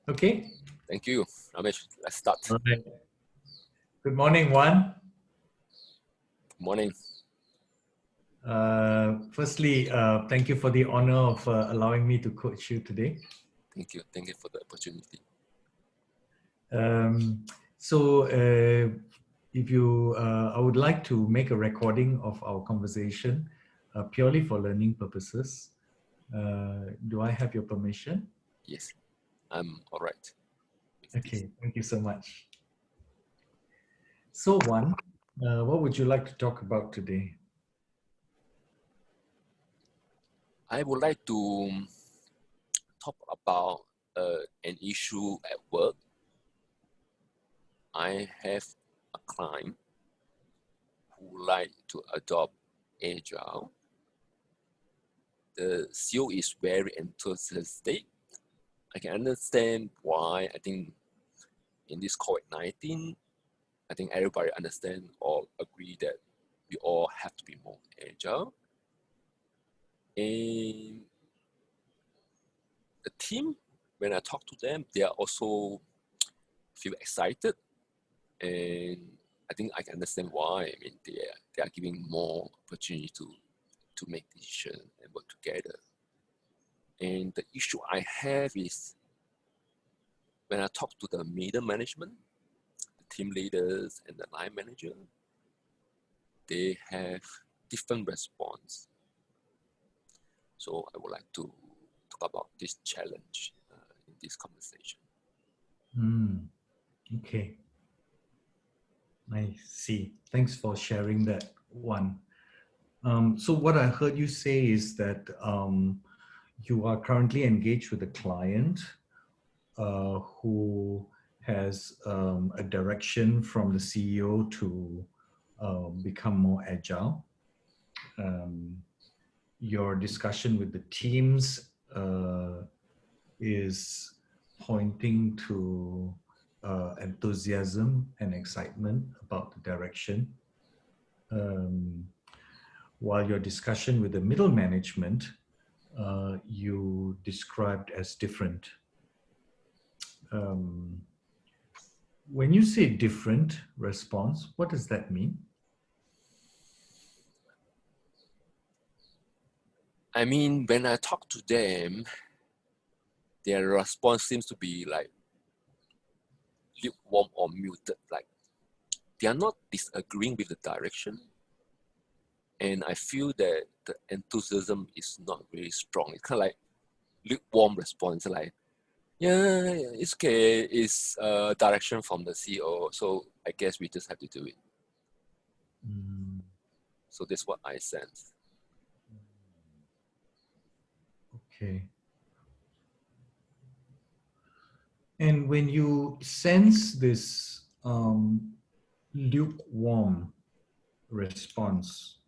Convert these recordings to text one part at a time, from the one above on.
Okay. Thank you, Ramesh. Let's start. All right. Good morning, Juan. Good morning. Firstly, thank you for the honor of allowing me to coach you today. Thank you. Thank you for the opportunity. Um, if you, I would like to make a recording of our conversation purely for learning purposes. Do I have your permission? Yes, I'm all right with this. Okay, thank you so much. So, Juan, what would you like to talk about today? I would like to talk about an issue at work. I have a client who like to adopt Agile. The CEO is very enthusiastic. I can understand why. I think in this COVID-19, I think everybody understand or agree that we all have to be more agile. And the team, when I talk to them, they are also feel excited, and I think I can understand why. I mean, they are giving more opportunity to make decisions and work together. And the issue I have is when I talk to the middle management, the team leaders and the line manager, they have different response. So I would like to talk about this challenge in this conversation. Okay, I see. Thanks for sharing that one. So what I heard you say is that you are currently engaged with a client who has a direction from the CEO to become more agile. Your discussion with the teams is pointing to enthusiasm and excitement about the direction. While your discussion with the middle management, you described as different. When you say different response, what does that mean? I mean, when I talk to them, their response seems to be like lukewarm or muted. Like they are not disagreeing with the direction, and I feel that the enthusiasm is not really strong. It's kind of like lukewarm response, like yeah, it's okay. It's direction from the CEO, so I guess we just have to do it. So that's what I sense. Okay. And when you sense this lukewarm response,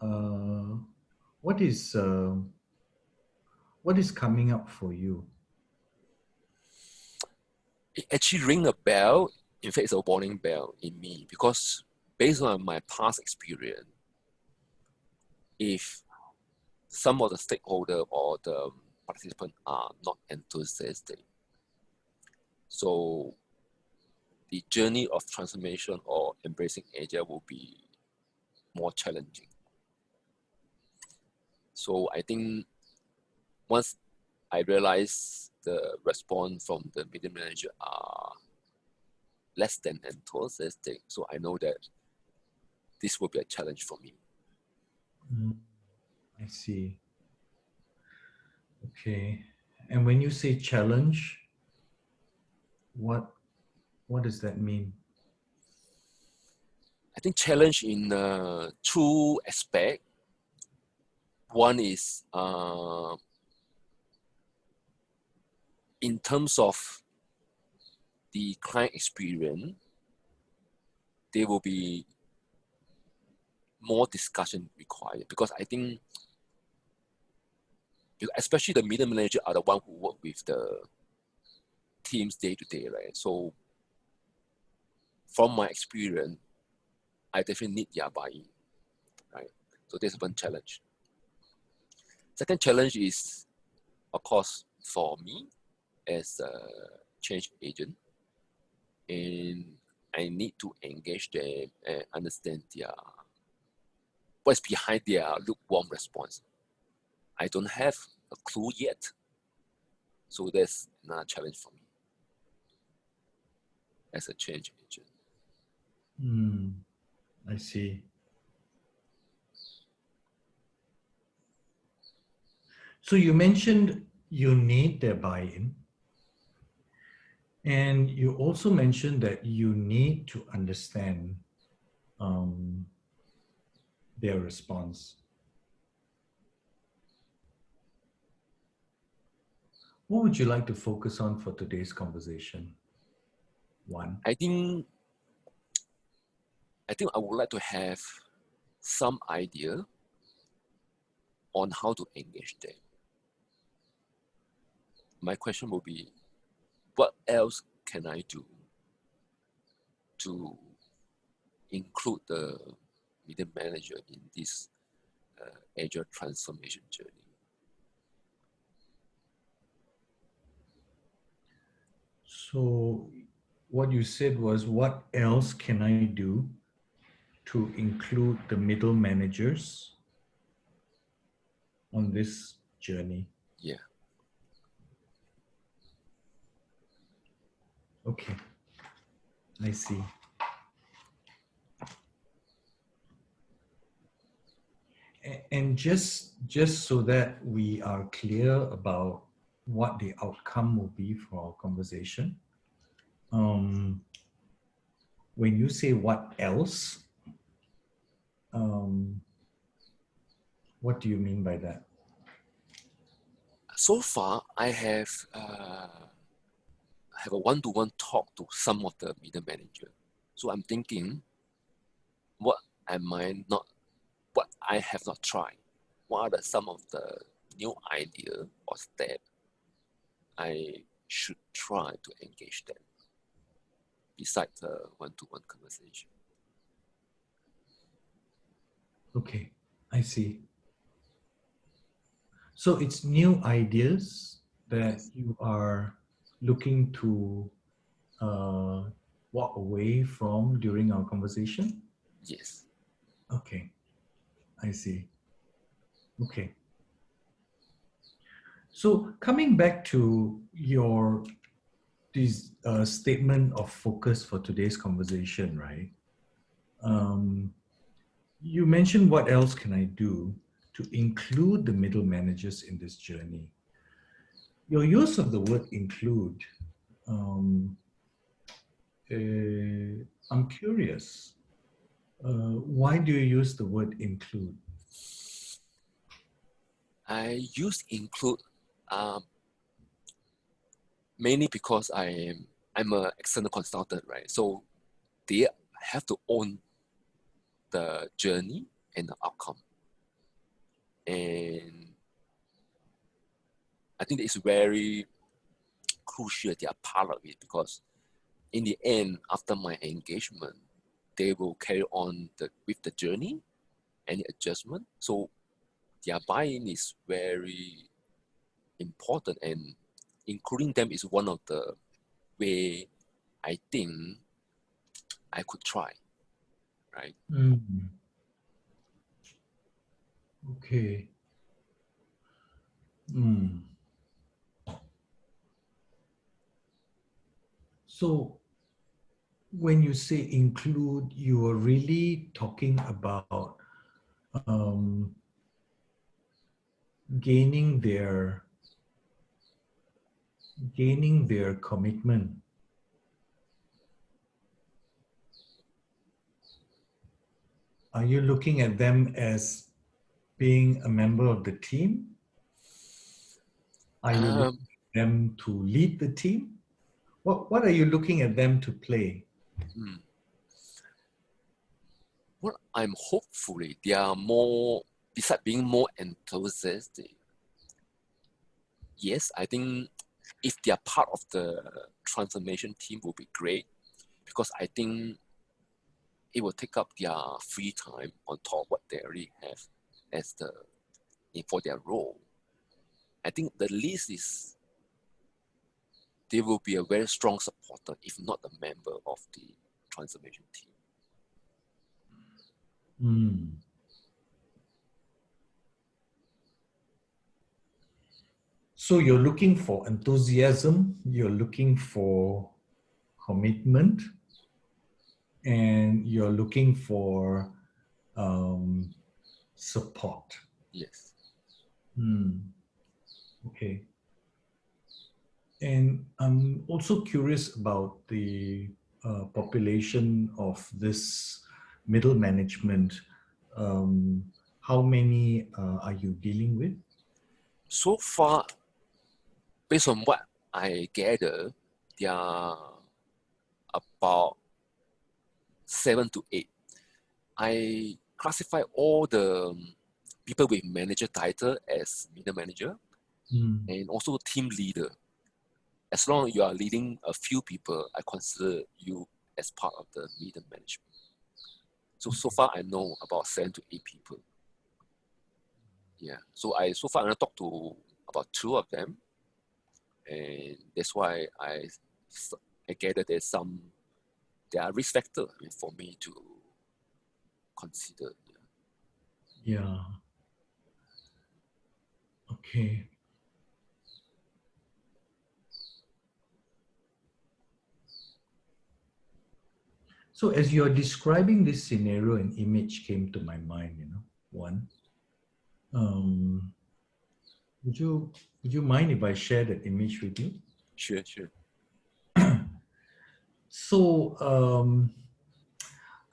uh, what is coming up for you? It actually ring a bell. In fact, it's a warning bell in me because based on my past experience, if some of the stakeholder or the participant are not enthusiastic, so the journey of transformation or embracing Agile will be more challenging. So I think once I realize the response from the middle manager are less than enthusiastic, so I know that this will be a challenge for me. I see. Okay. And when you say challenge, what does that mean? I think challenge in two aspects. One is in terms of the client experience, there will be more discussion required because I think, especially the middle manager are the one who work with the teams day to day, right? So from my experience, I definitely need their buy-in, right? So there's one challenge. Second challenge is, of course, for me, as a change agent, and I need to engage them and understand what's behind their lukewarm response. I don't have a clue yet, so that's another challenge for me as a change agent. I see. So you mentioned you need their buy-in, and you also mentioned that you need to understand um, their response. What would you like to focus on for today's conversation? One. I think I would like to have some idea on how to engage them. My question will be, what else can I do to include the middle manager in this Agile transformation journey? So what you said was, what else can I do to include the middle managers on this journey? Yeah. Okay, I see. And just so that we are clear about what the outcome will be for our conversation, when you say what else, what do you mean by that? So far, I have a one-to-one talk to some of the middle manager. So I'm thinking, what what I have not tried? What are some of the new idea or step I should try to engage them besides the one-to-one conversation? Okay, I see. So it's new ideas that Yes. you are looking to walk away from during our conversation? Yes. Okay, I see. Okay. So coming back to your this statement of focus for today's conversation, right? You mentioned what else can I do to include the middle managers in this journey. Your use of the word include, um, I'm curious. Why do you use the word include? I use include um, mainly because I'm an external consultant, right? So they have to own the journey and the outcome. And I think it's very crucial they are part of it, because in the end, after my engagement, they will carry on with the journey, any adjustment. So their buy-in is very important, and including them is one of the way I think I could try, right? Mm, okay. Mm. So when you say include, you are really talking about um, gaining their commitment. Are you looking at them as being a member of the team? Are you Um, looking at them to lead the team? What are you looking at them to play? hmm. What I'm hopefully they are more, besides being more enthusiastic. Yes, I think if they are part of the transformation team will be great, because I think it will take up their free time on top of what they already have as for their role. I think the least is they will be a very strong supporter, if not a member of the transformation team. Mm. So you're looking for enthusiasm, you're looking for commitment, and you're looking for support. Yes. Okay. And I'm also curious about the population of this middle management. How many are you dealing with? So far, based on what I gather, there are about 7 to 8. I classify all the people with manager title as middle manager Mm. and also team leader. As long as you are leading a few people, I consider you as part of the middle management. So far I know about 7 to 8 people. Yeah. So far I talked to about 2 of them, and that's why I gather there are risk factor for me to consider. Yeah. Yeah. Okay. So as you're describing this scenario, an image came to my mind, one. Um, would you mind if I share that image with you? Sure, sure. So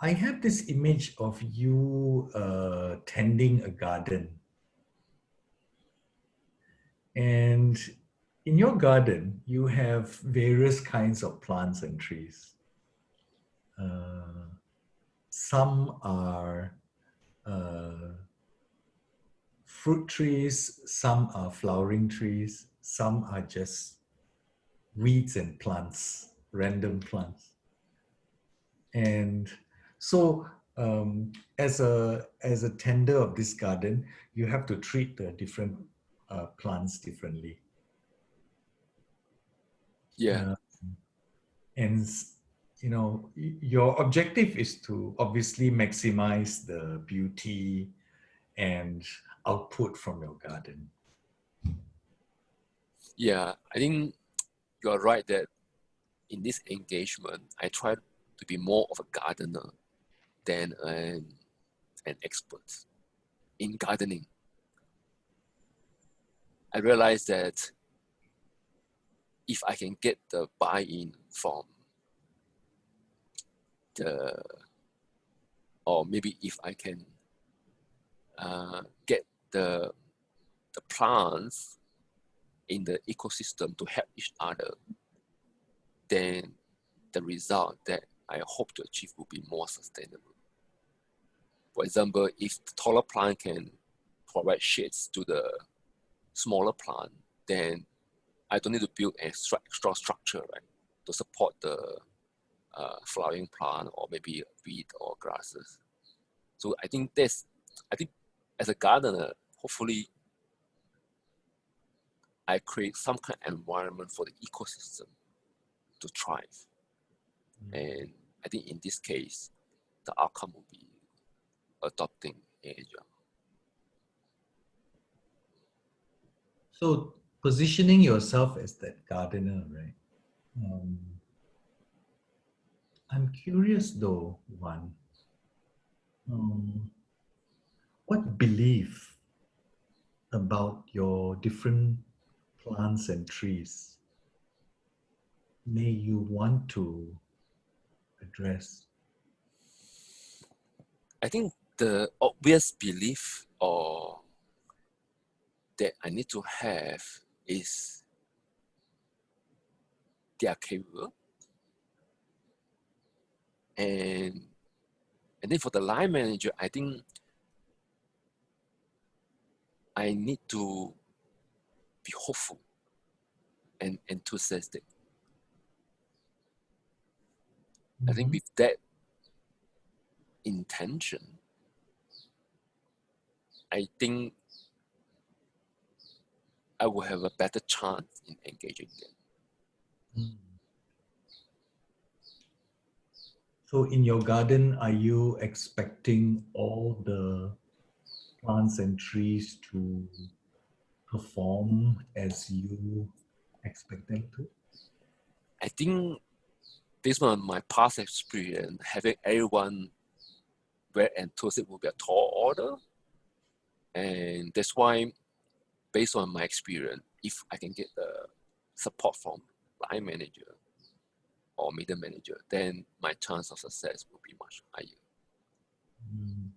I have this image of you tending a garden. And in your garden, you have various kinds of plants and trees. Uh, some are fruit trees, some are flowering trees, some are just weeds and plants, random plants. And so as a tender of this garden, you have to treat the different plants differently. Yeah, Uh, and your objective is to obviously maximize the beauty and output from your garden. yeah. I think you are right that in this engagement, I try to be more of a gardener than an expert in gardening. I realize that if I can get the buy-in from the, or maybe if I can get the plants in the ecosystem to help each other, then the result that I hope to achieve will be more sustainable. For example, if the taller plant can provide shades to the smaller plant, then I don't need to build extra structure, right, to support the flowering plant or maybe weed or grasses. So I think as a gardener, hopefully I create some kind of environment for the ecosystem to thrive. And I think in this case, the outcome will be adopting Agile. So positioning yourself as that gardener, right? Um, I'm curious though, one, um, what belief about your different plants and trees may you want to address? I think the obvious belief or that I need to have is they are capable. And then for the line manager, I think I need to be hopeful and enthusiastic. I think Mhm. with that intention, I think I will have a better chance in engaging them. So in your garden, are you expecting all the plants and trees to perform as you expect them to? I think based on my past experience, having everyone very enthusiastic will be a tall order. And that's why, based on my experience, if I can get the support from line manager or middle manager, then my chance of success will be much higher. Mm,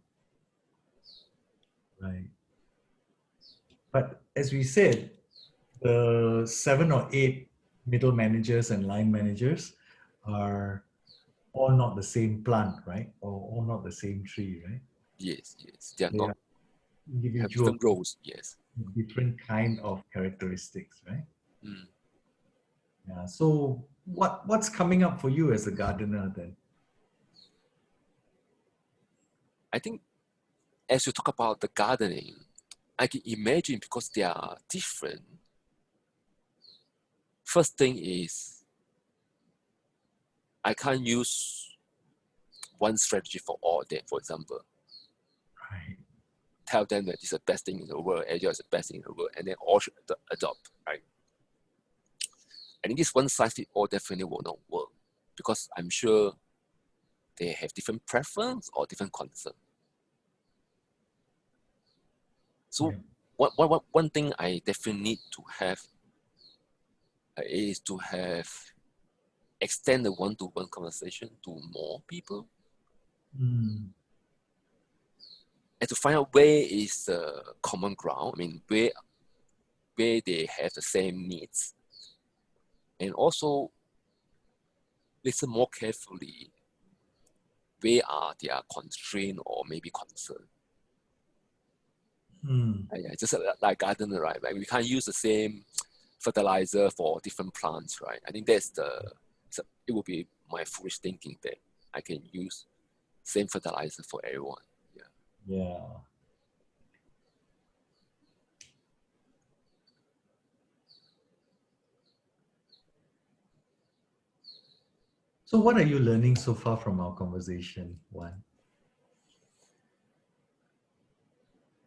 right. But as we said, the 7 or 8 middle managers and line managers are all not the same plant, right? Or all not the same tree, right? Yes, yes. They are They not are have individual, different roles. Yes. different kind of characteristics, right? Mm. Yeah. So what's coming up for you as a gardener then? I think as you talk about the gardening, I can imagine because they are different. First thing is I can't use one strategy for all of them. For example, Right. tell them that it's the best thing in the world, Agile is the best thing in the world, and then all should adopt, right? I think this one size fit all definitely will not work because I'm sure they have different preference or different concern. So Yeah. one thing I definitely need to have is to have extend the one-to-one conversation to more people Mm, and to find out where is the common ground. I mean, where they have the same needs, and also listen more carefully where are their constraint or maybe concern. mm, Yeah, just like gardener, right? Like we can't use the same fertilizer for different plants, right? I think that's it would be my foolish thinking that I can use same fertilizer for everyone. Yeah. yeah. So what are you learning so far from our conversation, Juan?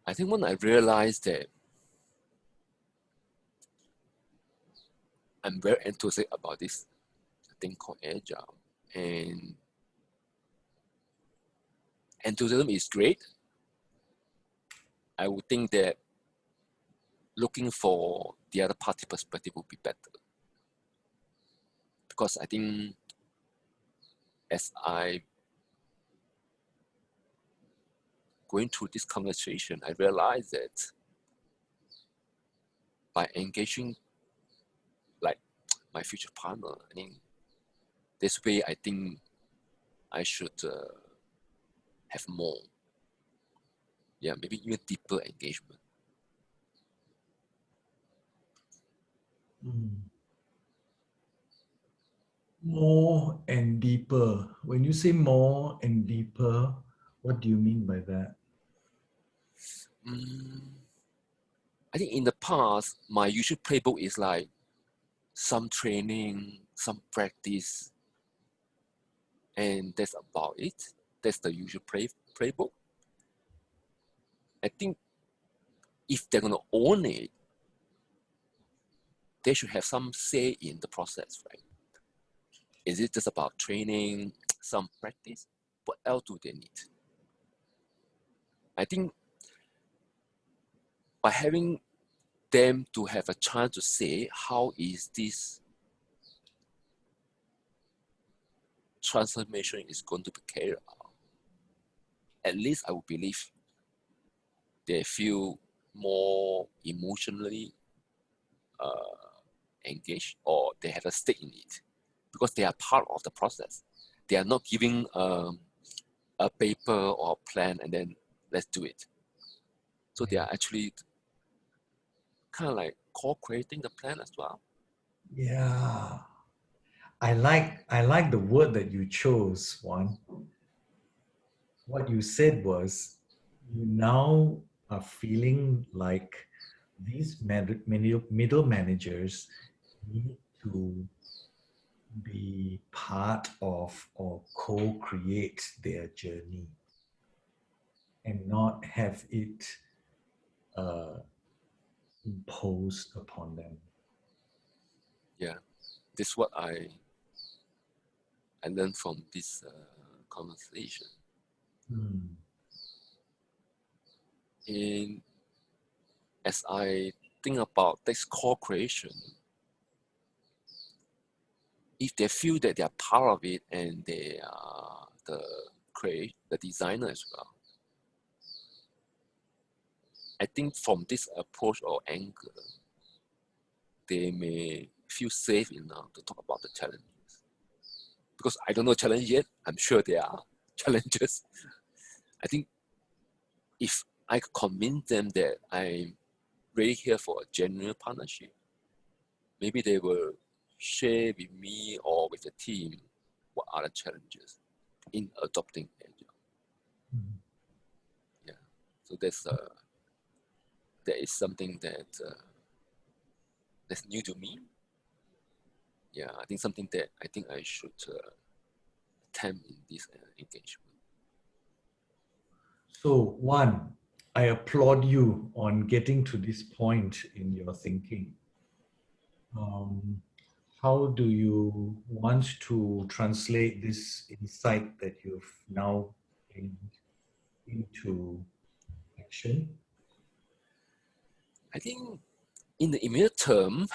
I think when I realized that I'm very enthusiastic about this thing called Agile, and enthusiasm is great. I would think that looking for the other party perspective would be better because I think as I going through this conversation, I realized that by engaging like my future partner, I mean, this way I think I should have more, yeah, maybe even deeper engagement. Mm. More and deeper. When you say more and deeper, what do you mean by that? Mm, I think in the past, my usual playbook is like some training, some practice, and that's about it. That's the usual playbook. I think if they're gonna own it, they should have some say in the process, right? Is it just about training, some practice? What else do they need? I think by having them to have a chance to say how is this transformation is going to be carried out, at least I would believe they feel more emotionally engaged or they have a stake in it because they are part of the process. They are not giving a paper or a plan and then let's do it. So they Yeah. are actually kind of like co-creating the plan as well. Yeah. I like the word that you chose, Juan. What you said was you now are feeling like these middle managers need to be part of or co-create their journey and not have it uh, imposed upon them. Yeah, this is what I learned from this conversation. Mm. And as I think about this co-creation, if they feel that they are part of it and they are the designer as well, I think from this approach or angle, they may feel safe enough to talk about the challenges. Because I don't know challenge yet, I'm sure there are challenges. I think if I could convince them that I'm really here for a genuine partnership, maybe they will share with me or with the team what are the challenges in adopting Agile. Mm. Yeah, so that is something that's new to me. Yeah, I think something that I think I should attempt in this engagement. So, one, I applaud you on getting to this point in your thinking. Um, how do you want to translate this insight that you've now gained into action? I think in the immediate term,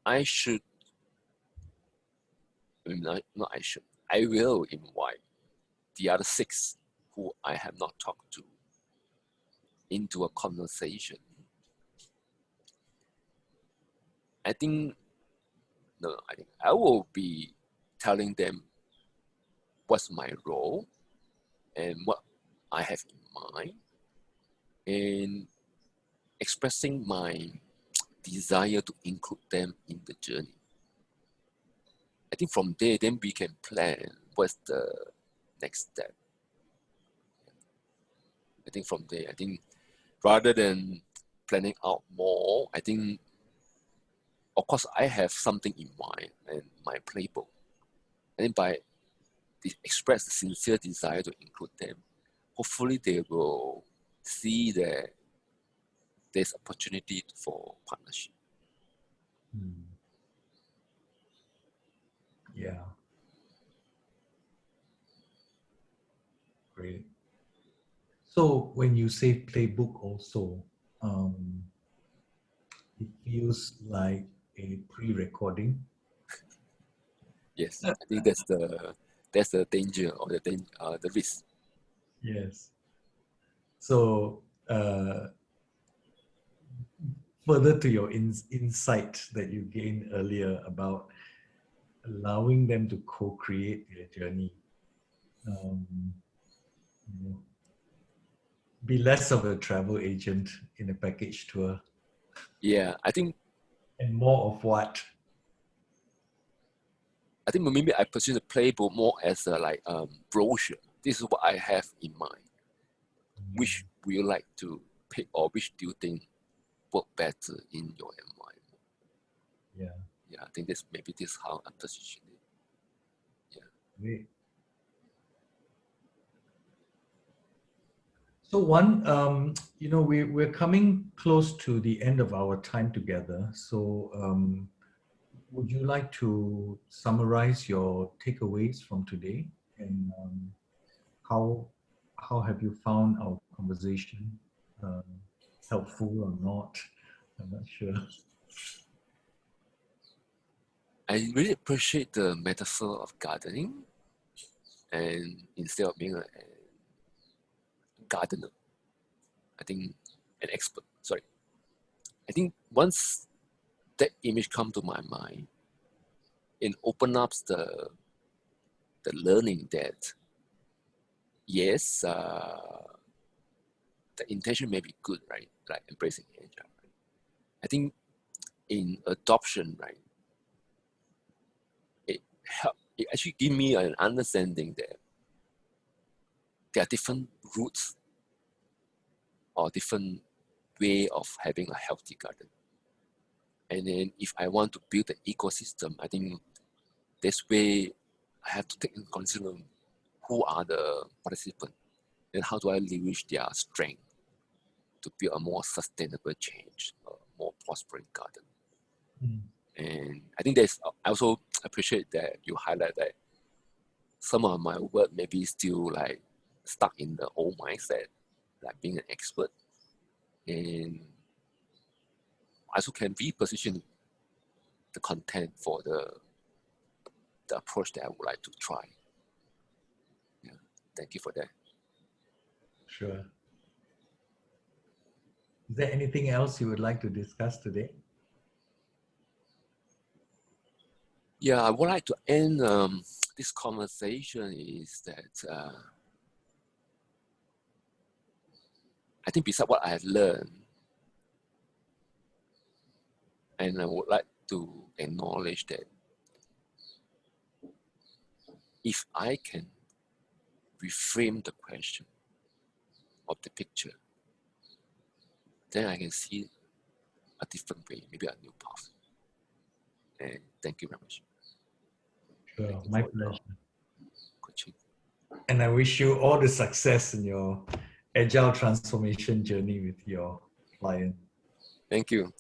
I should, not I should, I will invite the other 6 who I have not talked to into a conversation. I think, no, I think I will be telling them what's my role and what I have in mind, and expressing my desire to include them in the journey. I think from there, then we can plan what's the next step. I think from there, I think rather than planning out more, I think, of course, I have something in mind and my playbook. I think by express the sincere desire to include them, hopefully they will see that there's opportunity for partnership. Hmm. Yeah, great. So when you say playbook also, um, it feels like a pre-recording. Yes, I think that's the danger or the risk. Yes. So further to your insight that you gained earlier about allowing them to co-create their journey, um, you know, be less of a travel agent in a package tour Yeah, and more of what? I think maybe I perceive the playbook more as a brochure. This is what I have in mind. Which would you like to pick, or which do you think work better in your environment? Yeah. Yeah, I think this how I position it. Yeah. Great. So one, we're coming close to the end of our time together. So would you like to summarize your takeaways from today and how how have you found our conversation uh, helpful or not? I'm not sure. I really appreciate the metaphor of gardening, and instead of being a gardener, I think an expert. Sorry, I think once that image come to my mind, it open up the learning that yes, the intention may be good, right? Like embracing agile. Right? I think in adoption, right, it actually give me an understanding that there are different routes or different way of having a healthy garden. And then if I want to build an ecosystem, I think this way, I have to take into consideration who are the participants and how do I leverage their strength to build a more sustainable change, a more prospering garden. Mm. And I think I also appreciate that you highlight that some of my work may be still like stuck in the old mindset, like being an expert. And I also can reposition the content for the approach that I would like to try. Yeah, thank you for that. Sure. Is there anything else you would like to discuss today? Yeah, I would like to end this conversation is that I think besides what I have learned, and I would like to acknowledge that if I can reframe the question of the picture, then I can see a different way, maybe a new path. And thank you very much. Sure, Thank you my for your pleasure. coaching. And I wish you all the success in your agile transformation journey with your client. Thank you.